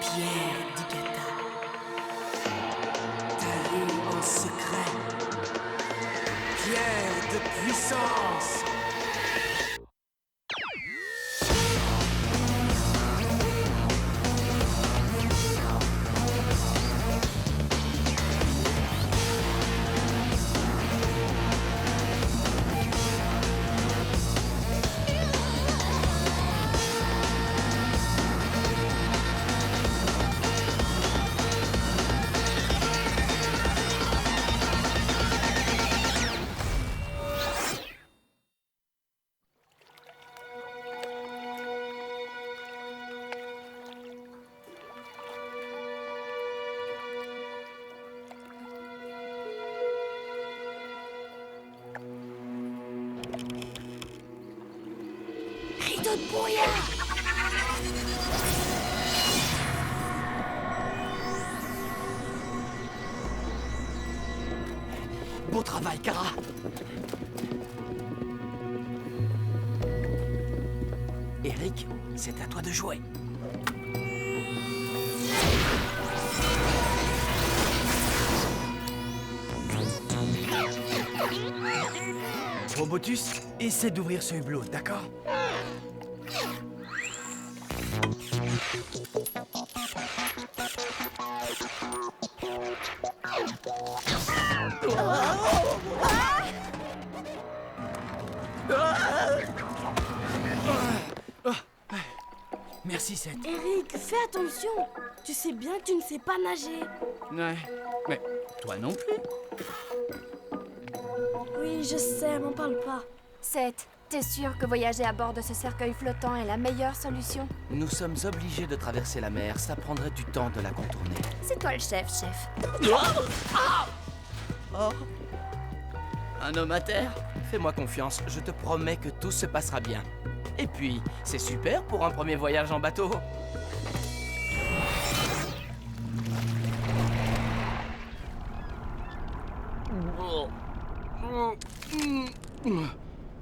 Pierre Dikata, taillée en secret, pierre de puissance. Rideau de brouillard! Beau travail, Kara. Eric, c'est à toi de jouer. Robotus, essaie d'ouvrir ce hublot, d'accord? Merci, Seth. Eric, fais attention! Tu sais bien que tu ne sais pas nager. Ouais, mais toi non plus. Oui, je sais, m'en parle pas. Seth, t'es sûr que voyager à bord de ce cercueil flottant est la meilleure solution? Nous sommes obligés de traverser la mer. Ça prendrait du temps de la contourner. C'est toi le chef. Oh. Un homme à terre? Fais-moi confiance, je te promets que tout se passera bien. Et puis, c'est super pour un premier voyage en bateau.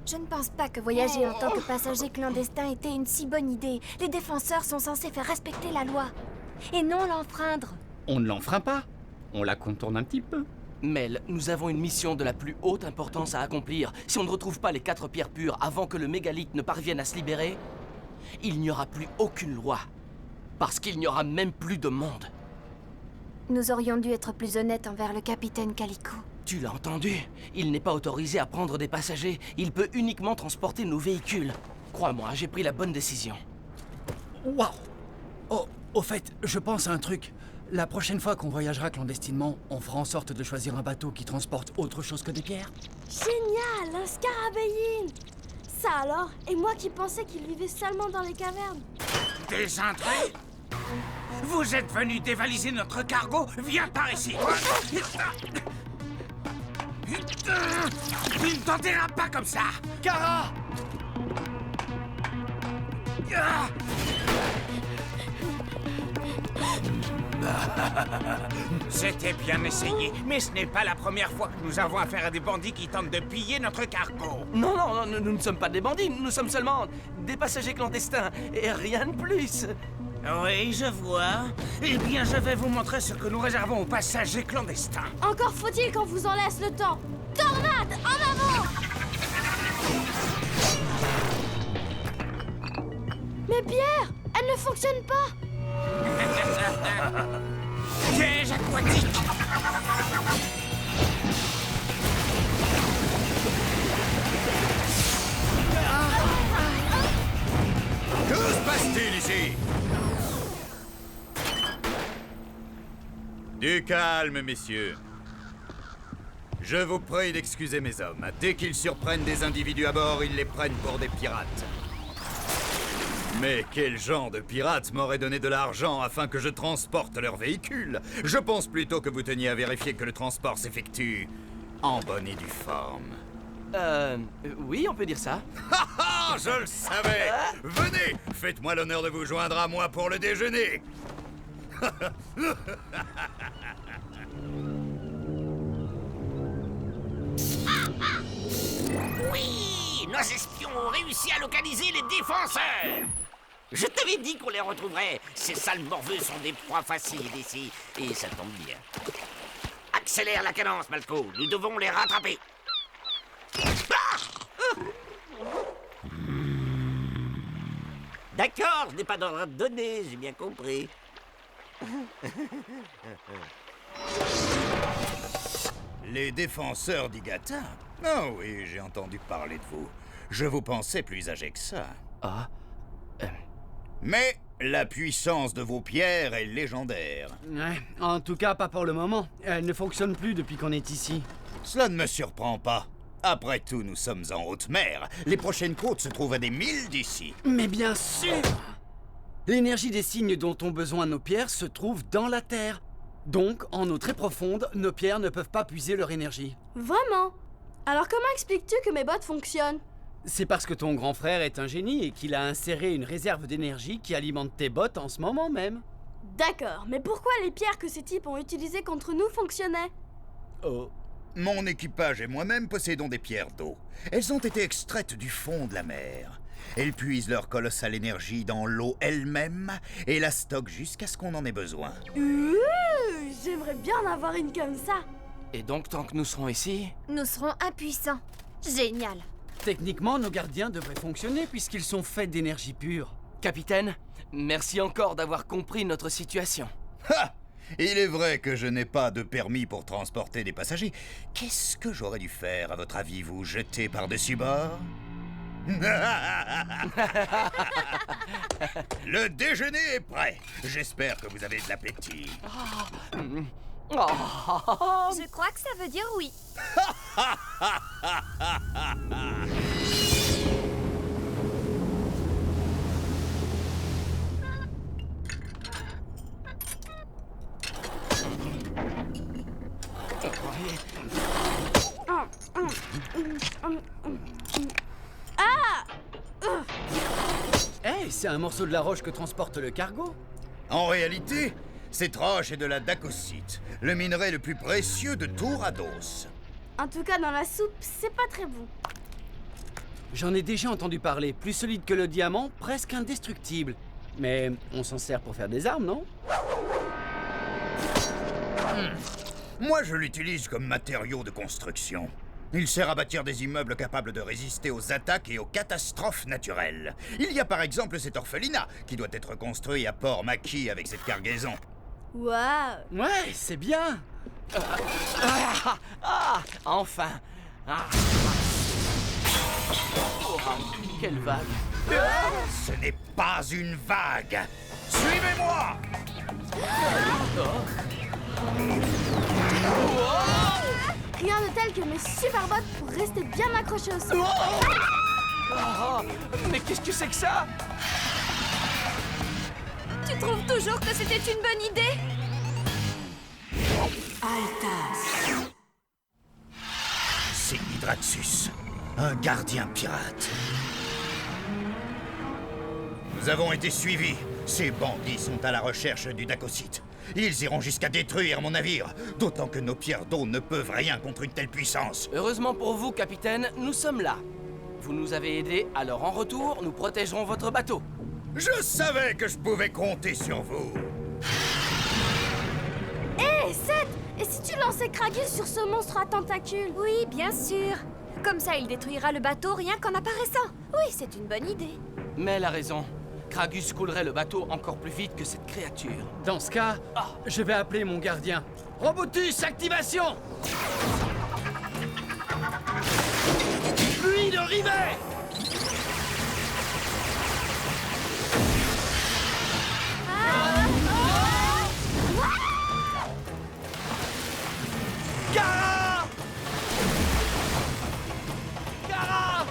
Je ne pense pas que voyager en tant que passager clandestin était une si bonne idée. Les défenseurs sont censés faire respecter la loi. Et non l'enfreindre. On ne l'enfreint pas. On la contourne un petit peu. Mel, nous avons une mission de la plus haute importance à accomplir. Si on ne retrouve pas les 4 pierres pures avant que le mégalithe ne parvienne à se libérer, il n'y aura plus aucune loi. Parce qu'il n'y aura même plus de monde. Nous aurions dû être plus honnêtes envers le capitaine Calico. Tu l'as entendu? Il n'est pas autorisé à prendre des passagers. Il peut uniquement transporter nos véhicules. Crois-moi, j'ai pris la bonne décision. Waouh! Oh, au fait, je pense à un truc. La prochaine fois qu'on voyagera clandestinement, on fera en sorte de choisir un bateau qui transporte autre chose que des pierres. Génial, un scarabéine! Ça alors? Et moi qui pensais qu'il vivait seulement dans les cavernes. Des intrus? Vous êtes venus dévaliser notre cargo? Viens par ici! Tu ne t'enterras pas comme ça! Kara! C'était bien essayé, mais ce n'est pas la première fois que nous avons affaire à des bandits qui tentent de piller notre cargo. Non, nous ne sommes pas des bandits, nous sommes seulement des passagers clandestins, et rien de plus. Oui, je vois. Eh bien, je vais vous montrer ce que nous réservons aux passagers clandestins. Encore faut-il qu'on vous en laisse le temps. Tornade, en avant! Mais Pierre, elle ne fonctionne pas. Piège aquatique! Que se passe-t-il ici? Du calme, messieurs. Je vous prie d'excuser mes hommes. Dès qu'ils surprennent des individus à bord, ils les prennent pour des pirates. Mais quel genre de pirates m'aurait donné de l'argent afin que je transporte leur véhicule? Je pense plutôt que vous teniez à vérifier que le transport s'effectue en bonne et due forme. Oui, on peut dire ça. Ha ha! Je le savais! Venez! Faites-moi l'honneur de vous joindre à moi pour le déjeuner! Oui! Nos espions ont réussi à localiser les défenseurs! Je t'avais dit qu'on les retrouverait! Ces sales morveux sont des proies faciles ici, et ça tombe bien. Accélère la cadence, Malco. Nous devons les rattraper. D'accord, je n'ai pas d'ordre à te donner, j'ai bien compris. Les défenseurs d'Igata? Ah oui, j'ai entendu parler de vous. Je vous pensais plus âgé que ça. Ah. Mais la puissance de vos pierres est légendaire. Ouais, en tout cas, pas pour le moment. Elle ne fonctionne plus depuis qu'on est ici. Cela ne me surprend pas. Après tout, nous sommes en haute mer. Les prochaines côtes se trouvent à des milles d'ici. Mais bien sûr! L'énergie des signes dont ont besoin nos pierres se trouve dans la Terre. Donc, en eau très profonde, nos pierres ne peuvent pas puiser leur énergie. Vraiment? Alors comment expliques-tu que mes bottes fonctionnent? C'est parce que ton grand frère est un génie et qu'il a inséré une réserve d'énergie qui alimente tes bottes en ce moment même. D'accord, mais pourquoi les pierres que ces types ont utilisées contre nous fonctionnaient? Oh. Mon équipage et moi-même possédons des pierres d'eau. Elles ont été extraites du fond de la mer. Elles puisent leur colossale énergie dans l'eau elle-même et la stockent jusqu'à ce qu'on en ait besoin. J'aimerais bien en avoir une comme ça. Et donc, tant que nous serons ici, Nous serons impuissants. Génial. Techniquement, nos gardiens devraient fonctionner puisqu'ils sont faits d'énergie pure. capitaine, merci encore d'avoir compris notre situation. Ha! Il est vrai que je n'ai pas de permis pour transporter des passagers. Qu'est-ce que j'aurais dû faire, à votre avis, vous jeter par-dessus bord? Le déjeuner est prêt. J'espère que vous avez de l'appétit. Oh. Je crois que ça veut dire oui. Hey, c'est un morceau de la roche que transporte le cargo. En réalité, cette roche est de la dacosite, le minerai le plus précieux de Tourados. En tout cas, dans la soupe, c'est pas très bon. J'en ai déjà entendu parler. Plus solide que le diamant, presque indestructible. Mais on s'en sert pour faire des armes, non? Moi, je l'utilise comme matériau de construction. Il sert à bâtir des immeubles capables de résister aux attaques et aux catastrophes naturelles. Il y a par exemple cet orphelinat qui doit être construit à Port-Maquis avec cette cargaison. Waouh! Ouais, c'est bien. Enfin. Ah. Oh, quelle vague. Ce n'est pas une vague. Suivez-moi! Rien de tel que mes super bottes pour rester bien accrochées au sol. Oh, mais qu'est-ce que c'est que ça? Tu trouves toujours que c'était une bonne idée? Altas. C'est Hydraxus, un gardien pirate. Nous avons été suivis. Ces bandits sont à la recherche du dacosite. Ils iront jusqu'à détruire mon navire, d'autant que nos pierres d'eau ne peuvent rien contre une telle puissance. Heureusement pour vous, capitaine, nous sommes là. Vous nous avez aidés, alors en retour, nous protégerons votre bateau. Je savais que je pouvais compter sur vous. Hé, Seth! Et si tu lançais Kragus sur ce monstre à tentacules? Oui, bien sûr. Comme ça, il détruira le bateau rien qu'en apparaissant. Oui, c'est une bonne idée. Mais elle a raison. Kragus coulerait le bateau encore plus vite que cette créature. Dans ce cas, je vais appeler mon gardien. Robotus, activation! Pluie de rivets! Gara! Gara!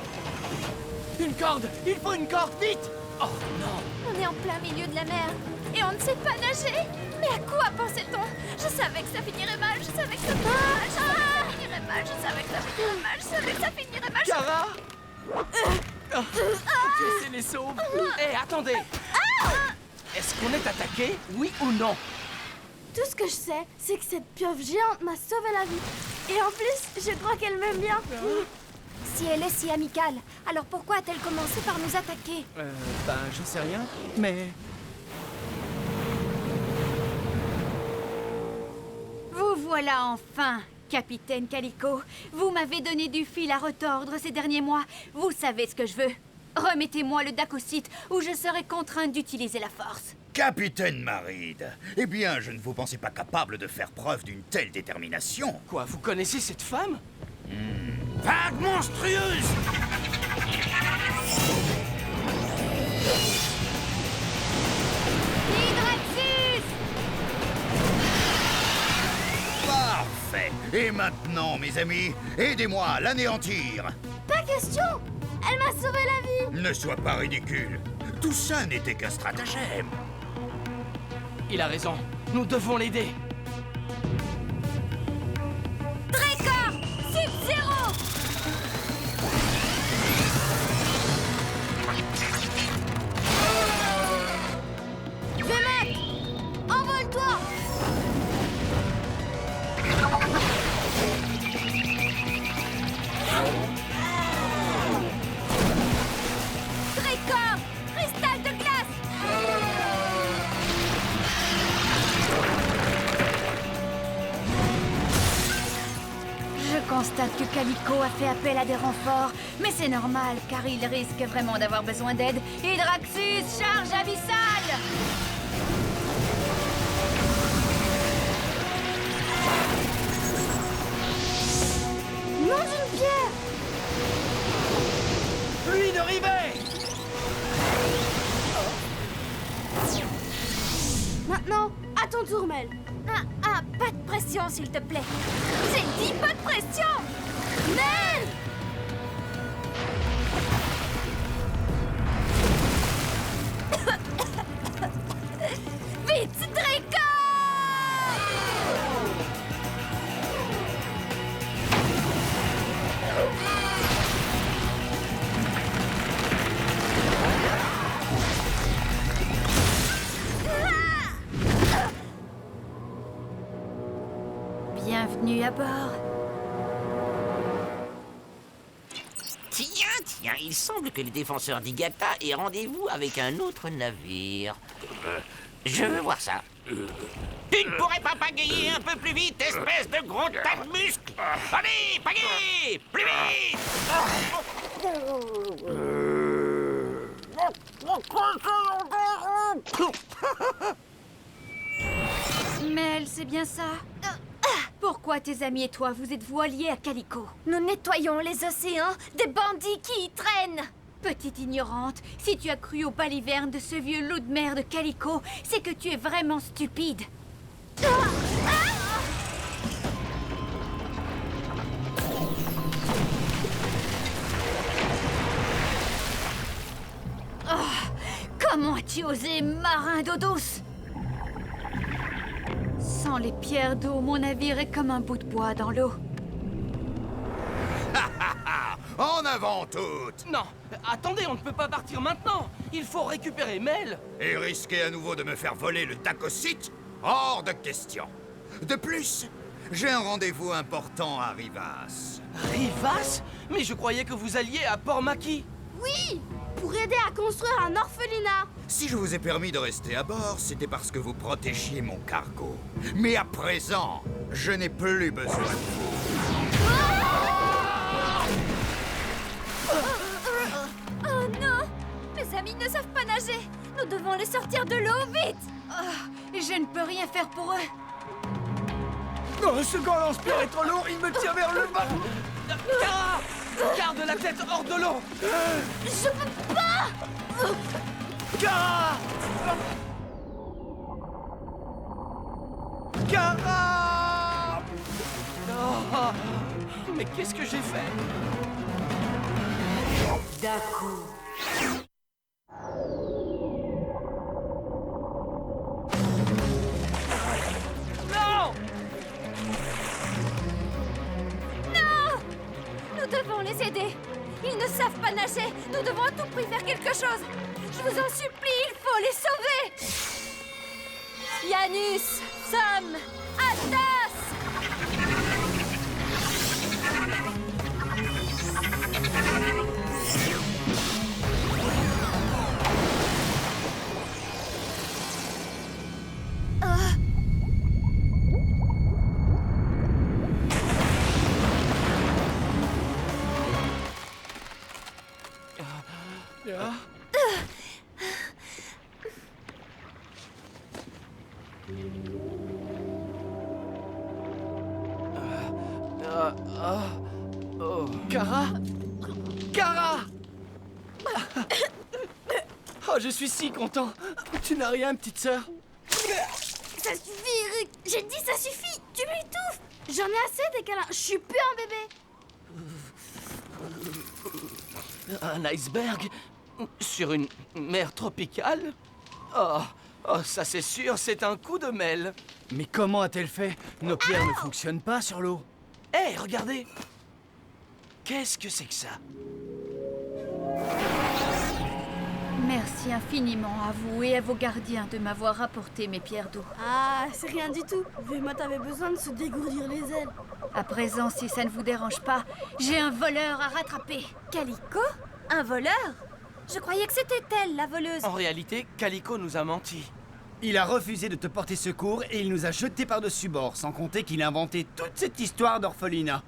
Une corde! Il faut une corde, vite! Oh non! On est en plein milieu de la mer et on ne sait pas nager. Mais à quoi pensait-on? Je savais que ça finirait mal, je savais que ça finirait mal, je savais que ça finirait mal, je savais que ça finirait mal, Gara! Laissez les sauve! Hé, attendez! Est-ce qu'on est attaqué, oui ou non? Tout ce que je sais, c'est que cette pieuvre géante m'a sauvé la vie. Et en plus, je crois qu'elle m'aime bien. Si elle est si amicale, alors pourquoi a-t-elle commencé par nous attaquer? Je sais rien, mais... voilà enfin, capitaine Calico. Vous m'avez donné du fil à retordre ces derniers mois. Vous savez ce que je veux. Remettez-moi le Dacocyte ou je serai contrainte d'utiliser la force. Capitaine Maride, eh bien, je ne vous pensais pas capable de faire preuve d'une telle détermination. Quoi, vous connaissez cette femme? Vague monstrueuse! Hydraxis! Parfait. Et maintenant, mes amis, aidez-moi à l'anéantir. Pas question. Elle m'a sauvé la vie. Ne sois pas ridicule. Tout ça n'était qu'un stratagème. Il a raison. Nous devons l'aider. Drakor! Sub-Zero! Vemat, envole-toi. Drakor! Cristal de glace! Je constate que Calico a fait appel à des renforts, mais c'est normal, car il risque vraiment d'avoir besoin d'aide. Hydraxis, charge abyssale! Nom d'une pierre. Pluie de rivets! Maintenant, à ton tour, Mel. Pas de pression, s'il te plaît. J'ai dit pas de pression! Mel! Vite, Drakor! Bienvenue à bord. Tiens, il semble que les défenseurs d'Igata aient rendez-vous avec un autre navire. Je veux voir ça. Tu ne pourrais pas pagayer un peu plus vite, espèce de gros tas de muscles? Allez, pagaye! Plus vite! Mel, c'est bien ça? Pourquoi tes amis et toi, vous êtes alliés à Calico? Nous nettoyons les océans des bandits qui y traînent. Petite ignorante, si tu as cru aux balivernes de ce vieux loup de mer de Calico, c'est que tu es vraiment stupide. Comment as-tu osé, marin d'eau douce? Sans les pierres d'eau, mon navire est comme un bout de bois dans l'eau. En avant toutes! Non, attendez, on ne peut pas partir maintenant. Il faut récupérer Mel. Et risquer à nouveau de me faire voler le Dacocyte? Hors de question. De plus, j'ai un rendez-vous important à Rivas. Rivas? Mais je croyais que vous alliez à Port-Maki. Oui, pour aider à construire un orphelinat. Si je vous ai permis de rester à bord, c'était parce que vous protégiez mon cargo. Mais à présent, je n'ai plus besoin de vous. Oh non! Mes amis ne savent pas nager. Nous devons les sortir de l'eau, vite! Je ne peux rien faire pour eux. Oh, ce grand lance-pierre est trop lourd, il me tire vers le bas. Kara! Garde la tête hors de l'eau. Je peux pas. Kara! Kara! Oh, mais qu'est-ce que j'ai fait? Daku. Non! Nous devons les aider. Ils ne savent pas nager. Nous devons à tout prix faire quelque chose. Je vous en supplie, il faut les sauver. Janus, Sam, Atas! Oh. Kara Kara Oh, je suis si content. Tu n'as rien, petite sœur? Ça suffit, Rick. J'ai dit ça suffit. Tu m'étouffes. J'en ai assez des câlins. Je suis plus un bébé. Un iceberg? Sur une mer tropicale? Oh, ça c'est sûr, c'est un coup de mêle. Mais comment a-t-elle fait? Nos pierres ne fonctionnent pas sur l'eau. Hé, regardez! Qu'est-ce que c'est que ça? Merci infiniment à vous et à vos gardiens de m'avoir apporté mes pierres d'eau. Ah, c'est rien du tout. Vémotte avait besoin de se dégourdir les ailes. À présent, si ça ne vous dérange pas, j'ai un voleur à rattraper. Calico? Un voleur? Je croyais que c'était elle, la voleuse. En réalité, Calico nous a menti. Il a refusé de te porter secours et il nous a jetés par-dessus bord, sans compter qu'il a inventé toute cette histoire d'orphelinat.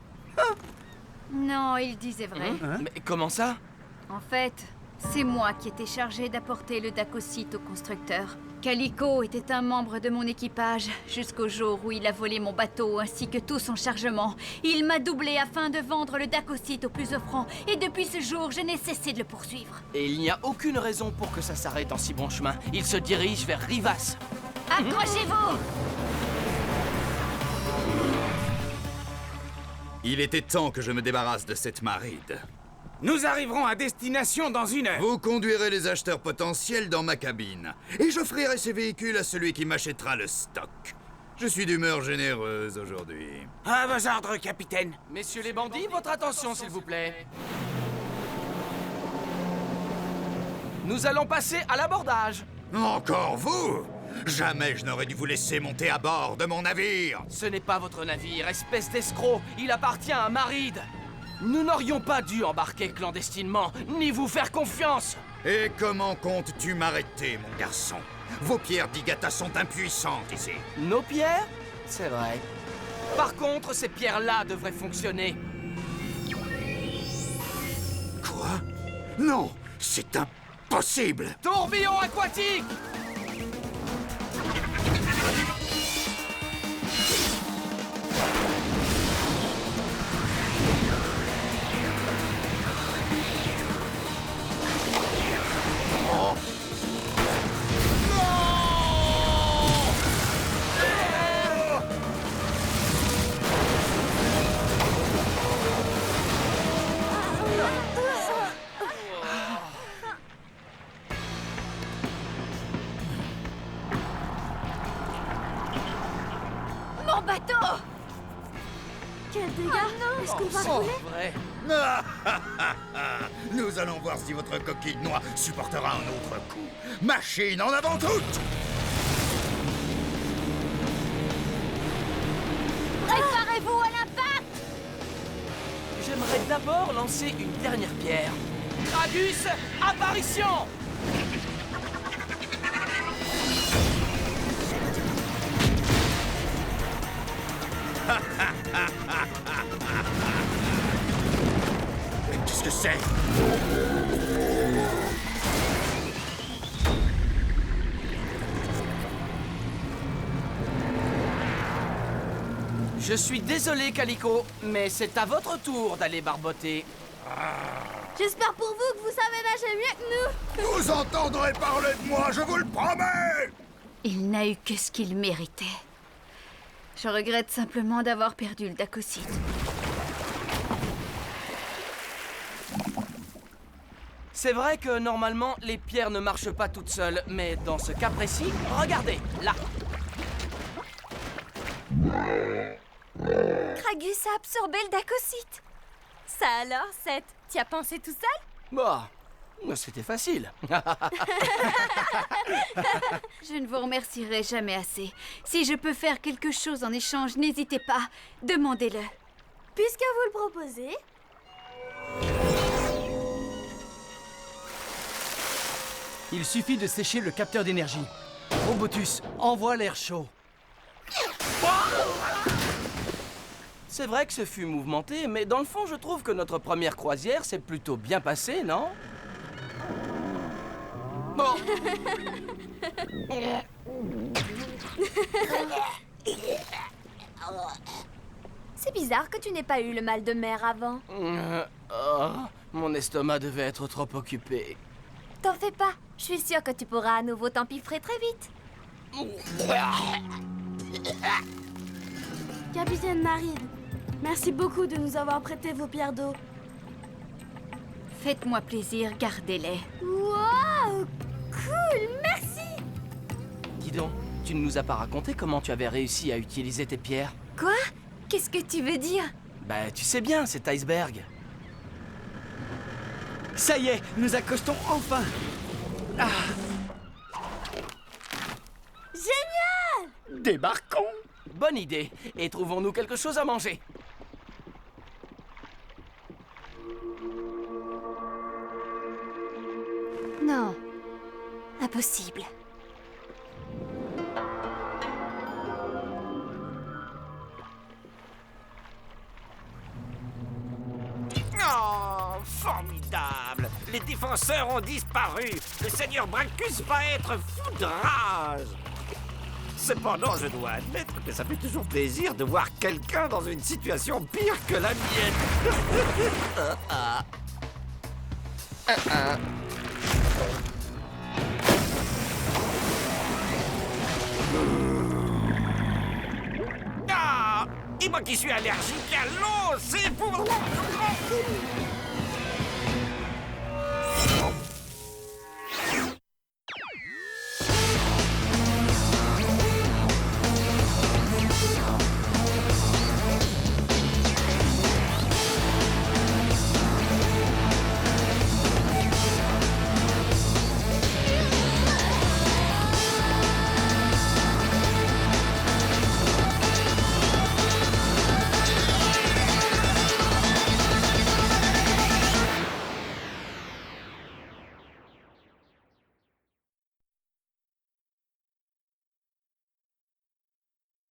Non, il disait vrai. Mais comment ça? En fait, c'est moi qui étais chargée d'apporter le Dacocyte au constructeur. Calico était un membre de mon équipage jusqu'au jour où il a volé mon bateau ainsi que tout son chargement. Il m'a doublé afin de vendre le Dacocyte au plus offrant et depuis ce jour, je n'ai cessé de le poursuivre. Et il n'y a aucune raison pour que ça s'arrête en si bon chemin. Il se dirige vers Rivas. Accrochez-vous! Il était temps que je me débarrasse de cette maride. Nous arriverons à destination dans 1 heure. Vous conduirez les acheteurs potentiels dans ma cabine. Et j'offrirai ces véhicules à celui qui m'achètera le stock. Je suis d'humeur généreuse aujourd'hui. À vos ordres, capitaine. Messieurs les bandits, votre attention s'il vous plaît. Nous allons passer à l'abordage. Encore vous? Jamais je n'aurais dû vous laisser monter à bord de mon navire. Ce n'est pas votre navire, espèce d'escroc. Il appartient à Maride. Nous n'aurions pas dû embarquer clandestinement, ni vous faire confiance. Et comment comptes-tu m'arrêter, mon garçon? Vos pierres d'Igata sont impuissantes ici. Nos pierres? C'est vrai. Par contre, ces pierres-là devraient fonctionner. Quoi? Non, c'est impossible. Tourbillon aquatique! Mon bateau! Quel dégât. Est-ce qu'on va Oh, rouler? vrai. Nous allons voir si votre coquille de noix supportera un autre coup. Machine en avant toute! Préparez-vous à l'impact! J'aimerais d'abord lancer une dernière pierre. Gragus, apparition! Mais qu'est-ce que c'est? Je suis désolé, Calico, mais c'est à votre tour d'aller barboter. J'espère pour vous que vous savez nager mieux que nous. Vous entendrez parler de moi, je vous le promets! Il n'a eu que ce qu'il méritait. Je regrette simplement d'avoir perdu le Dacocyte. C'est vrai que normalement, les pierres ne marchent pas toutes seules, mais dans ce cas précis, regardez, là. Kragus a absorbé le Dacocyte. Ça alors, Seth? T'y as pensé tout seul? Bah, c'était facile. Je ne vous remercierai jamais assez. Si je peux faire quelque chose en échange, n'hésitez pas. Demandez-le. Puisque vous le proposez, Il suffit de sécher le capteur d'énergie. Robotus, envoie l'air chaud. C'est vrai que ce fut mouvementé, mais dans le fond, je trouve que notre première croisière s'est plutôt bien passée, non? Bon. C'est bizarre que tu n'aies pas eu le mal de mer avant. Mon estomac devait être trop occupé. T'en fais pas. Je suis sûre que tu pourras à nouveau t'empiffrer très vite. Capitaine Marine, merci beaucoup de nous avoir prêté vos pierres d'eau. Faites-moi plaisir, gardez-les. Wow! Cool, merci! Dis donc, tu ne nous as pas raconté comment tu avais réussi à utiliser tes pierres? Quoi? Qu'est-ce que tu veux dire? Bah, tu sais bien, cet iceberg. Ça y est, nous accostons enfin. Ah, Génial! débarquons. Bonne idée. Et trouvons-nous quelque chose à manger. Non. Impossible. Oh, formidable! Les défenseurs ont disparu. Le seigneur Bracus va être fou de rage. Cependant, je dois admettre que ça fait toujours plaisir de voir quelqu'un dans une situation pire que la mienne. Ah! Et moi qui suis allergique à l'eau, c'est pour...